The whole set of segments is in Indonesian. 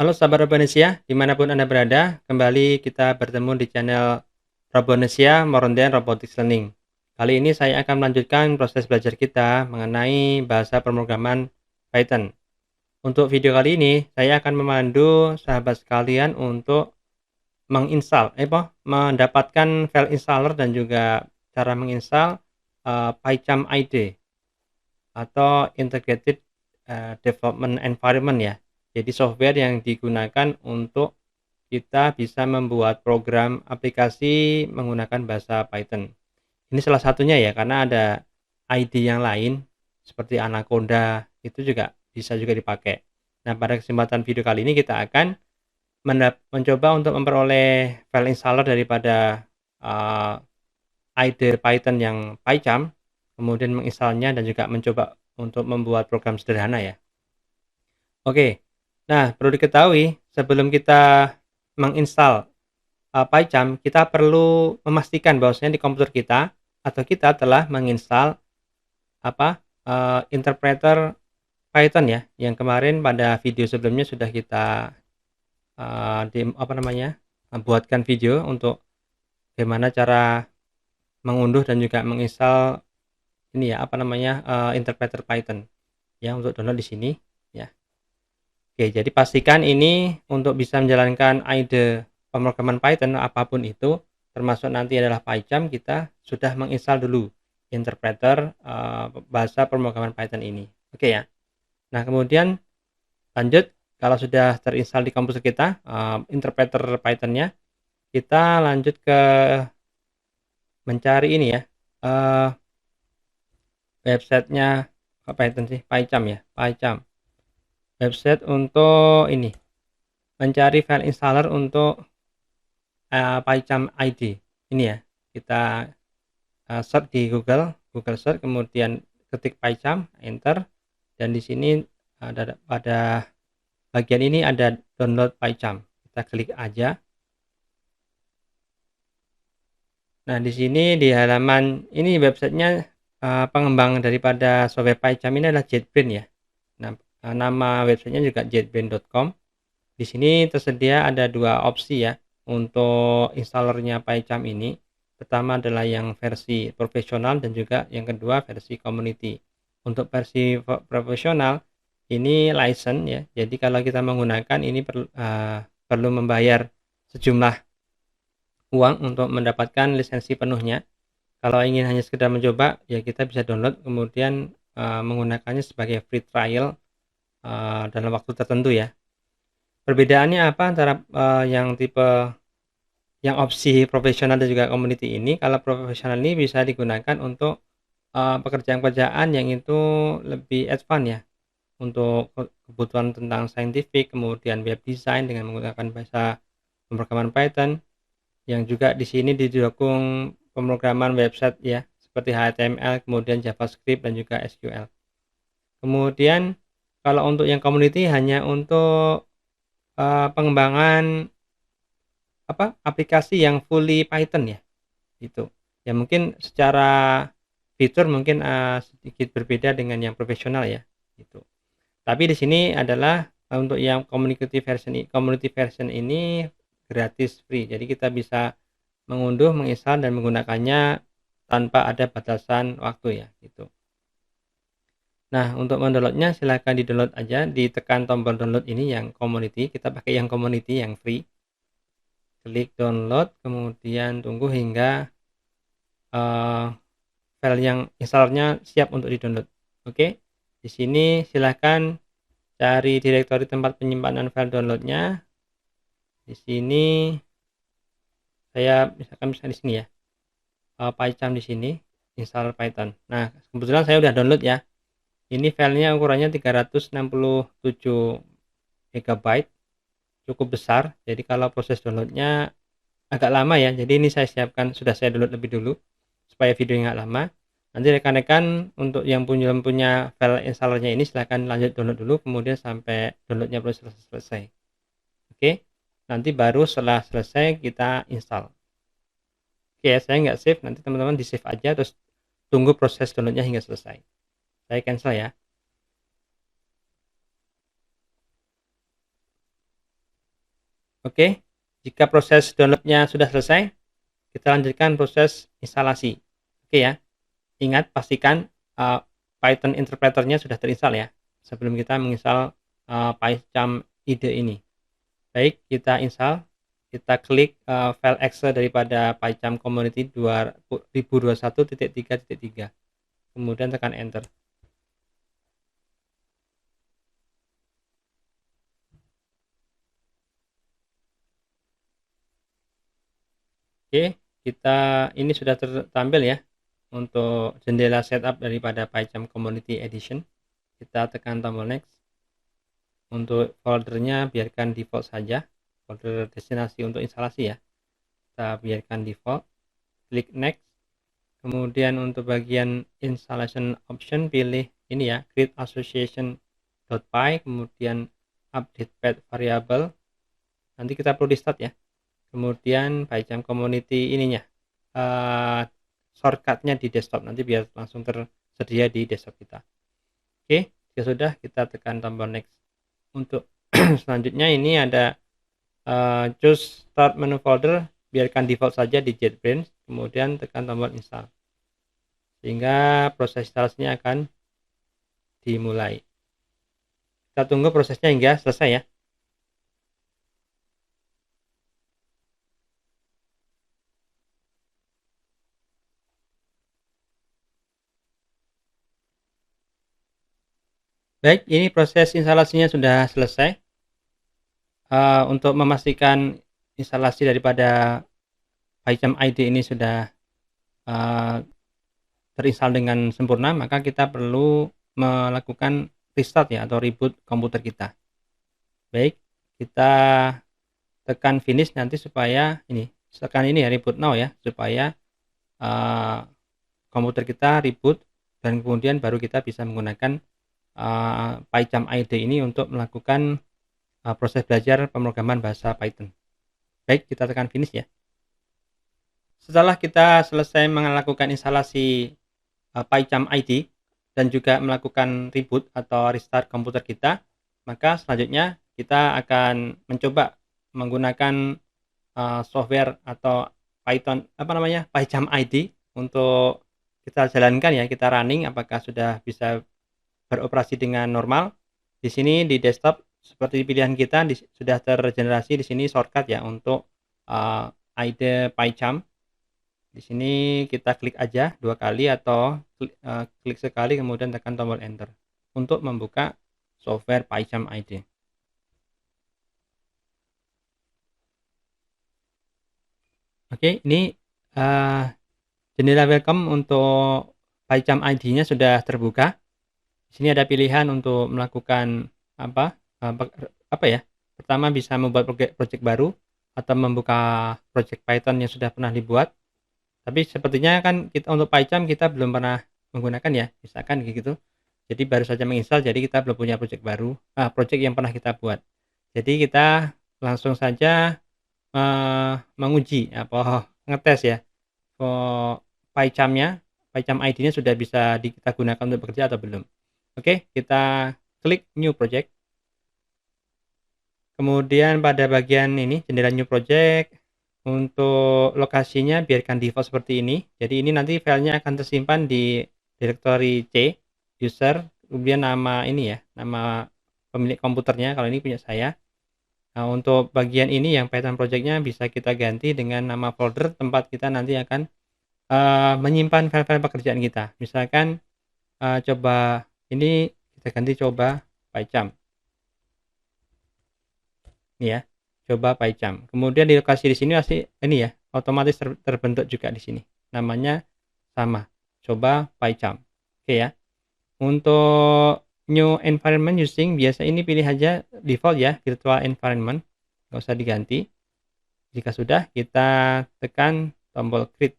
Halo sahabat Robonesia, dimanapun Anda berada, kembali kita bertemu di channel Robonesia More Than Robotics Learning. Kali ini saya akan melanjutkan proses belajar kita mengenai bahasa pemrograman Python. Untuk video kali ini, saya akan memandu sahabat sekalian untuk mendapatkan file installer dan juga cara menginstal PyCharm IDE atau Integrated Development Environment ya. Jadi software yang digunakan untuk kita bisa membuat program aplikasi menggunakan bahasa Python. Ini salah satunya ya, karena ada ID yang lain seperti Anaconda itu juga bisa juga dipakai. Nah, pada kesempatan video kali ini kita akan mencoba untuk memperoleh file installer daripada IDE Python yang PyCharm, kemudian menginstalnya dan juga mencoba untuk membuat program sederhana ya. Oke, nah perlu diketahui sebelum kita menginstal PyCharm, kita perlu memastikan bahwasanya di komputer kita atau kita telah menginstal interpreter Python ya, yang kemarin pada video sebelumnya sudah kita buatkan video untuk bagaimana cara mengunduh dan juga menginstal ini ya interpreter Python ya, untuk download di sini ya. Oke, jadi pastikan ini untuk bisa menjalankan IDE pemrograman Python apapun itu, termasuk nanti adalah PyCharm, kita sudah menginstal dulu interpreter bahasa pemrograman Python ini. Oke ya. Nah, kemudian lanjut, kalau sudah terinstall di komputer kita interpreter Python-nya, kita lanjut ke mencari ini ya, websitenya Python sih, PyCharm ya, PyCharm. Website untuk ini, mencari file installer untuk PyCharm ID ini ya. Kita search di Google Search, kemudian ketik PyCharm, enter, dan di sini ada pada bagian ini ada download PyCharm. Kita klik aja. Nah, di sini di halaman ini websitenya pengembang daripada software PyCharm ini adalah JetBrains ya. Nah, nama websitenya juga jetbrains.com. Di sini tersedia ada dua opsi ya untuk installernya PyCharm ini. Pertama adalah yang versi profesional dan juga yang kedua versi community. Untuk versi profesional ini license ya. Jadi kalau kita menggunakan ini perlu membayar sejumlah uang untuk mendapatkan lisensi penuhnya. Kalau ingin hanya sekedar mencoba ya kita bisa download kemudian menggunakannya sebagai free trial dalam waktu tertentu ya. Perbedaannya apa antara yang opsi profesional dan juga community ini? Kalau profesional ini bisa digunakan untuk pekerjaan-pekerjaan yang itu lebih advance ya, untuk kebutuhan tentang scientific, kemudian web design dengan menggunakan bahasa pemrograman Python, yang juga di sini didukung pemrograman website ya, seperti HTML, kemudian JavaScript dan juga SQL. Kemudian kalau untuk yang community hanya untuk pengembangan aplikasi yang fully Python ya, gitu. Ya mungkin secara fitur mungkin sedikit berbeda dengan yang profesional ya, gitu. Tapi di sini adalah untuk yang community version ini gratis free. Jadi kita bisa mengunduh, menginstal dan menggunakannya tanpa ada batasan waktu ya, gitu. Nah, untuk mendownloadnya silahkan di-download aja, ditekan tombol download ini yang community, kita pakai yang community yang free. Klik download, kemudian tunggu hingga file yang installernya siap untuk di-download. Oke, di sini silahkan cari direktori tempat penyimpanan file downloadnya. Di sini saya misalkan di sini ya, PyCharm di sini, install Python. Nah, kebetulan saya udah download ya. Ini filenya ukurannya 367 MB, cukup besar. Jadi kalau proses downloadnya agak lama ya. Jadi ini sudah saya download lebih dulu supaya videonya nggak lama. Nanti rekan-rekan untuk yang punya file installernya ini silahkan lanjut download dulu, kemudian sampai downloadnya selesai. Oke, nanti baru setelah selesai kita install. Oke, saya nggak save, nanti teman-teman di save aja terus tunggu proses downloadnya hingga selesai. Saya cancel ya. Oke, jika proses downloadnya sudah selesai, kita lanjutkan proses instalasi. Oke ya, ingat pastikan Python interpreternya sudah terinstall ya, sebelum kita menginstal PyCharm IDE ini. Baik, kita install, kita klik file exe daripada PyCharm Community 2021.3.3, kemudian tekan enter. Oke, ini sudah tertampil ya untuk jendela setup daripada PyCharm Community Edition. Kita tekan tombol next. Untuk foldernya biarkan default saja, folder destinasi untuk instalasi ya, kita biarkan default. Klik next. Kemudian untuk bagian installation option pilih ini ya, create association.py, kemudian update path variable. Nanti kita perlu restart ya. Kemudian PyCharm Community ininya, shortcutnya di desktop, nanti biar langsung tersedia di desktop kita. Oke, jika sudah, kita tekan tombol next. Untuk selanjutnya ini ada choose start menu folder, biarkan default saja di JetBrains, kemudian tekan tombol install, sehingga proses instalasinya akan dimulai. Kita tunggu prosesnya hingga selesai ya. Baik, ini proses instalasinya sudah selesai. Untuk memastikan instalasi daripada PyCharm IDE ini sudah terinstall dengan sempurna, maka kita perlu melakukan restart ya, atau reboot komputer kita. Baik, kita tekan finish nanti supaya tekan ini ya, reboot now ya, supaya komputer kita reboot dan kemudian baru kita bisa menggunakan PyCharm IDE ini untuk melakukan proses belajar pemrograman bahasa Python. Baik, kita tekan finish ya. Setelah kita selesai melakukan instalasi PyCharm IDE dan juga melakukan reboot atau restart komputer kita, maka selanjutnya kita akan mencoba menggunakan software atau PyCharm IDE untuk kita jalankan ya, kita running apakah sudah bisa beroperasi dengan normal. Di sini di desktop seperti pilihan kita sudah tergenerasi di sini shortcut ya untuk IDE PyCharm. Di sini kita klik aja 2 kali atau klik sekali kemudian tekan tombol enter untuk membuka software PyCharm IDE. Oke, ini jendela welcome untuk PyCharm IDE-nya sudah terbuka. Di sini ada pilihan untuk melakukan apa ya? Pertama bisa membuat project baru atau membuka project Python yang sudah pernah dibuat. Tapi sepertinya kan kita untuk PyCharm kita belum pernah menggunakan ya, misalkan gitu. Jadi baru saja menginstal, jadi kita belum punya project baru, project yang pernah kita buat. Jadi kita langsung saja menguji ngetes ya PyCharm-nya, PyCharm ID-nya sudah bisa kita gunakan untuk bekerja atau belum. Oke, kita klik new project. Kemudian pada bagian ini jendela new project, untuk lokasinya biarkan default seperti ini. Jadi ini nanti filenya akan tersimpan di directory C user, kemudian nama ini ya, nama pemilik komputernya, kalau ini punya saya. Nah, untuk bagian ini yang Python projectnya bisa kita ganti dengan nama folder tempat kita nanti akan menyimpan file-file pekerjaan kita. Misalkan coba ini kita ganti coba PyCharm. Ini ya, coba PyCharm. Kemudian di lokasi di sini pasti ini ya, otomatis terbentuk juga di sini. Namanya sama, coba PyCharm. Oke ya. Untuk new environment using biasa ini pilih aja default ya, virtual environment. Nggak usah diganti. Jika sudah, kita tekan tombol create.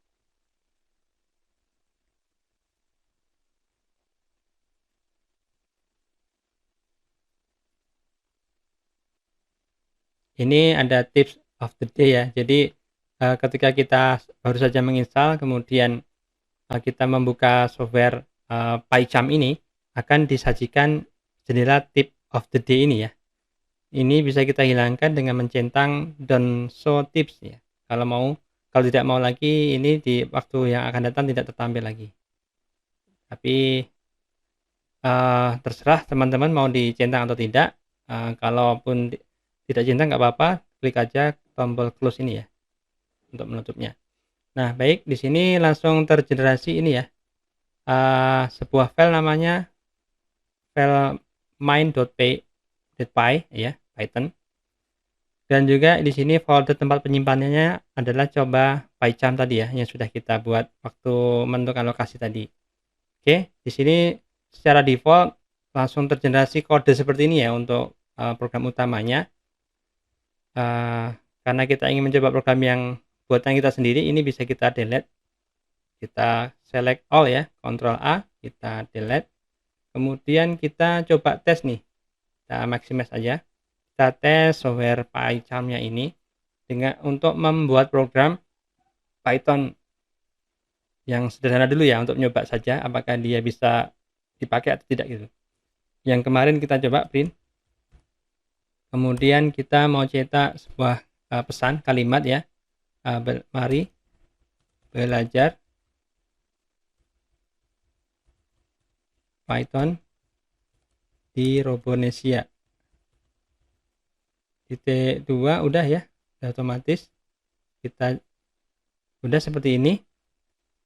Ini ada tips of the day ya. Jadi ketika kita baru saja menginstal, kemudian kita membuka software PyCharm ini, akan disajikan jendela tip of the day ini ya. ini bisa kita hilangkan dengan mencentang don't show tips ya. Kalau tidak mau lagi, ini di waktu yang akan datang tidak tertampil lagi. Tapi terserah teman-teman mau dicentang atau tidak. Kalaupun tidak centang nggak apa-apa, klik aja tombol close ini ya untuk menutupnya. Nah, baik, di sini langsung tergenerasi ini ya. Sebuah file namanya file main.py ya, Python. Dan juga di sini folder tempat penyimpanannya adalah coba PyCharm tadi ya, yang sudah kita buat waktu menentukan lokasi tadi. Oke, di sini secara default langsung tergenerasi kode seperti ini ya untuk program utamanya. Karena kita ingin mencoba program yang buatan kita sendiri, ini bisa kita delete. Kita select all ya, Ctrl A, kita delete. Kemudian kita coba tes nih, kita maximize aja. Kita tes software PyCharm-nya ini untuk membuat program Python yang sederhana dulu ya, untuk nyoba saja apakah dia bisa dipakai atau tidak gitu. Yang kemarin kita coba print. Kemudian kita mau cetak sebuah pesan kalimat ya. Mari belajar Python di Robonesia. Titik 2 udah ya, udah otomatis kita udah seperti ini.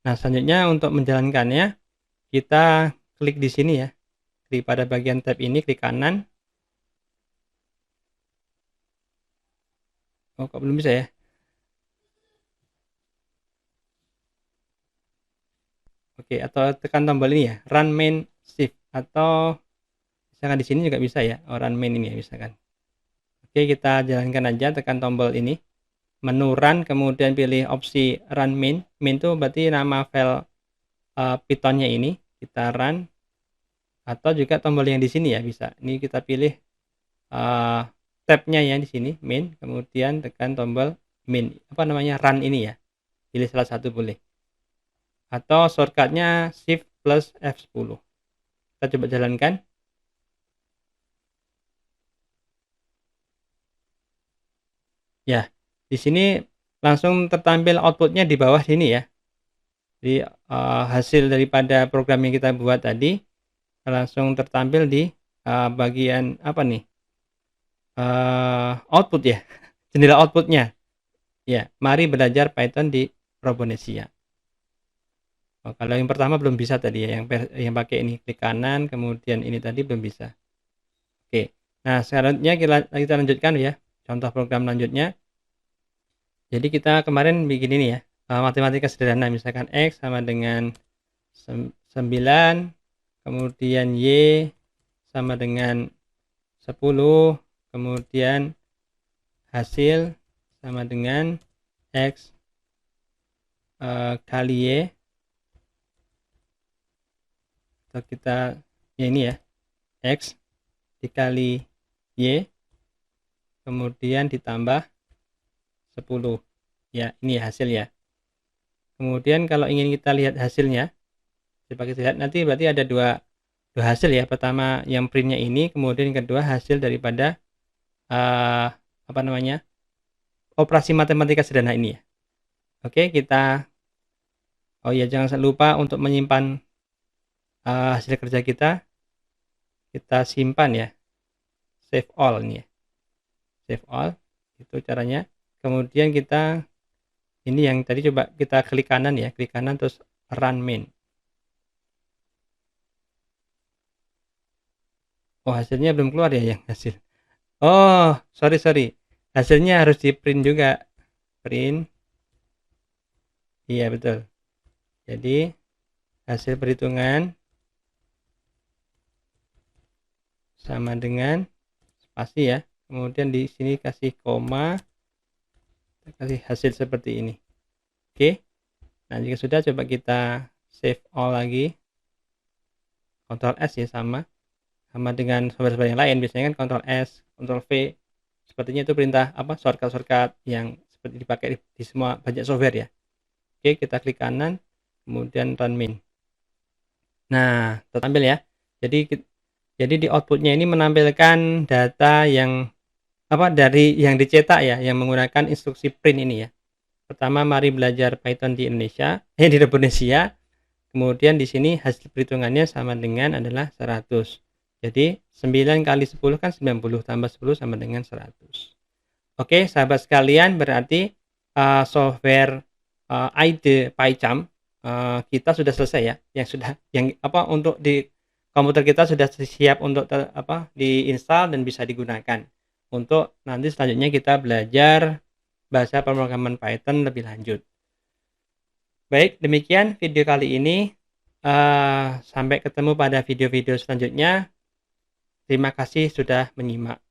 Nah, selanjutnya untuk menjalankannya kita klik di sini ya, klik pada bagian tab ini, klik kanan. Oh, kok belum bisa ya? Oke, atau tekan tombol ini ya, run main shift, atau misalkan di sini juga bisa ya, run main ini ya misalkan. Oke, kita jalankan aja, tekan tombol ini, menu run, kemudian pilih opsi run main. Main itu berarti nama file Python-nya ini, kita run, atau juga tombol yang di sini ya bisa. Ini kita pilih tab-nya ya di sini, main, kemudian tekan tombol main, run ini ya. Pilih salah satu boleh. Atau shortcutnya shift plus F10. Kita coba jalankan. Ya, di sini langsung tertampil outputnya di bawah sini ya. Jadi hasil daripada program yang kita buat tadi langsung tertampil di bagian apa nih? Output ya, jendela outputnya. Ya, mari belajar Python di Robonesia. Oh, kalau yang pertama belum bisa tadi ya, yang pakai ini klik kanan, kemudian ini tadi belum bisa. Oke, nah selanjutnya kita lanjutkan ya, contoh program lanjutnya. Jadi kita kemarin bikin ini ya, matematika sederhana, misalkan X sama dengan 9, kemudian Y sama dengan 10, kemudian hasil sama dengan X kali Y, atau kita ya ini ya, X dikali Y, kemudian ditambah 10 ya, ini hasil ya. Kemudian kalau ingin kita lihat hasilnya, coba kita lihat nanti, berarti ada dua hasil ya. Pertama yang printnya ini, kemudian yang kedua hasil daripada operasi matematika sederhana ini ya. Oke, kita jangan lupa untuk menyimpan hasil kerja kita simpan ya, save all ini ya, save all, itu caranya. Kemudian kita ini yang tadi coba kita klik kanan ya, klik kanan terus run main. Oh, hasilnya belum keluar ya yang hasil. Oh, sorry, hasilnya harus di print juga, print. Iya betul. Jadi hasil perhitungan sama dengan spasi ya, kemudian di sini kasih koma, kasih hasil seperti ini. Oke, nah jika sudah, coba kita save all lagi, Ctrl S ya, sama dengan software yang lain, biasanya kan Ctrl S, Ctrl V, sepertinya itu perintah shortcut yang seperti dipakai di semua banyak software ya. Oke, kita klik kanan, kemudian run main. Nah, tertampil ya. Jadi di outputnya ini menampilkan data yang dari yang dicetak ya, yang menggunakan instruksi print ini ya. Pertama, mari belajar Python di Indonesia, di Indonesia. Kemudian di sini hasil perhitungannya sama dengan adalah 100. Jadi 9 kali 10 kan 90, tambah 10 sama dengan 100. Oke, sahabat sekalian, berarti software IDE PyCharm kita sudah selesai ya. Untuk di komputer kita sudah siap untuk diinstal dan bisa digunakan. Untuk nanti selanjutnya kita belajar bahasa pemrograman Python lebih lanjut. Baik, demikian video kali ini. Sampai ketemu pada video-video selanjutnya. Terima kasih sudah menyimak.